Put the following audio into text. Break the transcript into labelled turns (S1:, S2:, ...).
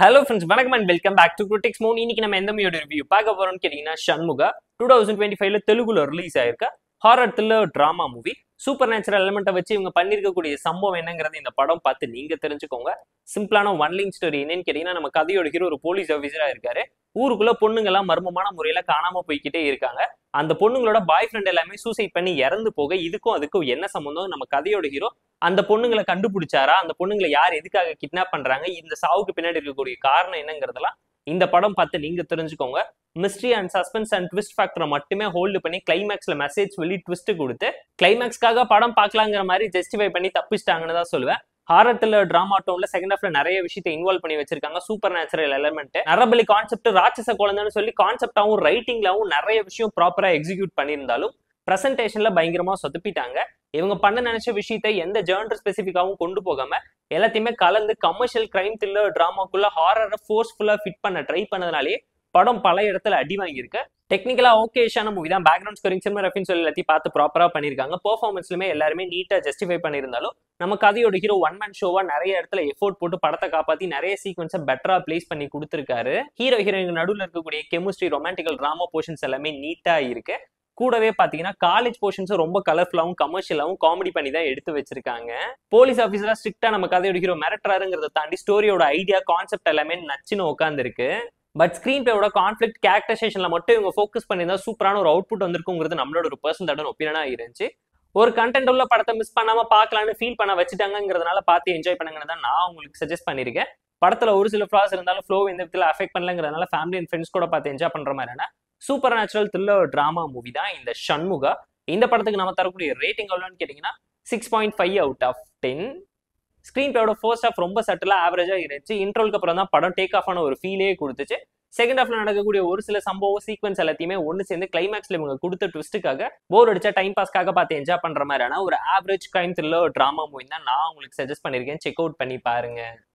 S1: Hello friends, வணக்கம் and welcome back to Critics Moon. இன்னைக்கு நம்ம எந்த மூவியோட ரிவ்யூ பார்க்க போறோம்னு கேட்டீங்கன்னா ஷண்முகா 2025ல தெலுங்குல ரிலீஸ் ஆயிருக்க horror thriller drama movie. Supernatural எலிமெண்ட்டை வச்சு இவங்க பண்ணிருக்கக்கூடிய சம்பவம் என்னங்கிறது இந்த படம் பார்த்து நீங்க தெரிஞ்சுக்கோங்க. சிம்பிளான ஒன் லிங்க் ஸ்டோரி என்னன்னு கேட்டீங்கன்னா, நம்ம கதையோட ஹீரோ ஒரு போலீஸ் ஆஃபீஸரா இருக்காரு. ஊருக்குள்ள பொண்ணுங்க எல்லாம் மர்மமான முறையில காணாம போய்கிட்டே இருக்காங்க. அந்த பொண்ணுங்களோட பாய் ஃப்ரெண்ட் எல்லாமே சூசைட் பண்ணி இறந்து போக இதுக்கும் அதுக்கும் என்ன சம்பந்தம்? நம்ம கதையோட ஹீரோ அந்த பொண்ணுங்களை கண்டுபிடிச்சாரா? அந்த பொண்ணுங்களை யார் எதுக்காக கிட்னாப் பண்றாங்க? இந்த சாவுக்கு பின்னாடி இருக்கக்கூடிய காரணம் என்னங்கிறதெல்லாம் இந்த படம் பார்த்து நீங்க தெரிஞ்சுக்கோங்க. Mystery and suspense and twist ஃபேக்டரை மட்டுமே ஹோல்டு பண்ணி கிளைமேக்ஸ்ல மெசேஜ் சொல்லி ட்விஸ்ட் கொடுத்து கிளைமேக்ஸ்க்காக படம் பார்க்கலாங்கிற மாதிரி ஜஸ்டிஃபை பண்ணி தப்பிச்சிட்டாங்கன்னு தான் சொல்லுவேன். ஹாரர் த்ரில்லர் டிராமா டோன்ல செகண்ட் ஹாஃப்ல நிறைய விஷயத்தை இன்வால்வ் பண்ணி வச்சிருக்காங்க. சூப்பர் நேச்சுரல் எலிமெண்ட், நரபலி கான்செப்ட், ராட்சச குழந்தைன்னு சொல்லி கான்செப்டாவும் ரைட்டிங்லாவும் நிறைய விஷயம் ப்ராப்பரா எக்ஸிக்யூட் பண்ணியிருந்தாலும் பிரசன்டேஷன்ல பயங்கரமா சொதப்பிட்டாங்க. இவங்க பண்ண நினைச்ச விஷயத்தை எந்த ஜெர்னல் ஸ்பெசிஃபிக்காவும் கொண்டு போகாம எல்லாத்தையுமே கலந்து கமர்ஷியல் கிரைம் த்ரில்லர் டிராமாக்குள்ள ஹாரரை ஃபோர்ஸ்ஃபுல்லா ஃபிட் பண்ண ட்ரை பண்ணதுனாலே படம் பல இடத்துல அடி வாங்கியிருக்கு. டெக்னிக்கலா ஓகேஷான மூவி தான். பேக்ரவுண்ட் ஸ்கோரிங், சினிமாகிராஃபின்னு சொல்லி எல்லாத்தையும் பார்த்து ப்ராப்பரா பண்ணிருக்காங்க. பெர்ஃபார்மன்ஸ்லுமே எல்லாருமே நீட்டா ஜஸ்டிஃபை பண்ணியிருந்தாலும் நம்ம கதையோட ஹீரோ ஒன் மேன் ஷோவா நிறைய இடத்துல எஃபோர்ட் போட்டு படத்தை காப்பாத்தி நிறைய சீக்வன்ஸை பெட்டரா பிளேஸ் பண்ணி கொடுத்துருக்காரு. ஹீரோ ஹீரோயின் நடுவில் இருக்கக்கூடிய கெமிஸ்ட்ரி, ரொமான்டிக்கல் டிராமா போர்ஷன்ஸ் எல்லாமே நீட்டா இருக்கு. கூடவே பாத்தீங்கன்னா காலேஜ் போர்ஷன்ஸும் ரொம்ப கலர்ஃபுல்லாவும் கமர்ஷியலாவும் காமெடி பண்ணி தான் எடுத்து வச்சிருக்காங்க. போலீஸ் ஆஃபீஸரா ஸ்ட்ரிக்டா நம்ம கதையோட ஹீரோ மிரட்டுறாருங்கிறத தாண்டி ஸ்டோரியோட ஐடியா, கான்செப்ட் எல்லாமே நச்சுன்னு உட்கார்ந்து இருக்கு. பட் ஸ்கிரீன் பிளேயோட கான்ஃபிளிக்ட், கேரக்டரைசேஷன்ல மட்டும் இவங்க ஃபோக்கஸ் பண்ணியிருந்தா சூப்பரான ஒரு அவுட்புட் வந்திருக்குங்கிறது நம்மளோட ஒரு பர்சனல் ஒப்பீனியனா இருந்துச்சு. ஒரு கண்டென்ட் உள்ள படத்தை மிஸ் பண்ணாம பார்க்கலான்னு ஃபீல் பண்ண வச்சுட்டாங்கிறதுனால பார்த்து என்ஜாய் பண்ணுங்கன்னு தான் நான் உங்களுக்கு சஜஸ்ட் பண்ணிருக்கேன். படத்துல ஒரு சில ஃபிளாஸ் இருந்தாலும் ஃப்ளோ எந்த விதத்துல அஃபெக்ட் பண்ணலங்கிறதுனால ஃபேமிலி அண்ட் ஃப்ரெண்ட்ஸ் கூட பார்த்து என்ஜாய் பண்ற மாதிரியான super natural thriller drama movie தான் இந்த ஷண்முகா. இந்த படத்துக்கு நம்ம தரக்கூடிய ரேட்டிங் எவ்வளோன்னு கேட்டீங்கன்னா 6.5 அவுட் ஆஃப் 10. ஸ்கிரீன் பிளேயோட ஃபர்ஸ்ட் ஹாஃப் ரொம்ப சட்டிலா ஆவரேஜா இருந்துச்சு. இன்ட்ரோலுக்கு அப்புறம் தான் படம் டேக் ஆஃப் ஆன ஒரு ஃபீலே கொடுத்துச்சு. செகண்ட் ஹாஃப்ல நடக்கக்கூடிய ஒரு சில சம்பவம், சீக்வன்ஸ் எல்லாத்தையுமே ஒன்று சேர்ந்து கிளைமேக்ஸ்ல இவங்க கொடுத்த ட்விஸ்ட்டுக்காக போர் அடிச்சா டைம் பாஸ்க்காக பார்த்து என்ஜாய் பண்ற மாதிரியான ஒரு average crime thriller drama movie தான் நான் உங்களுக்கு சஜஸ்ட் பண்ணிருக்கேன். செக் அவுட் பண்ணி பாருங்க.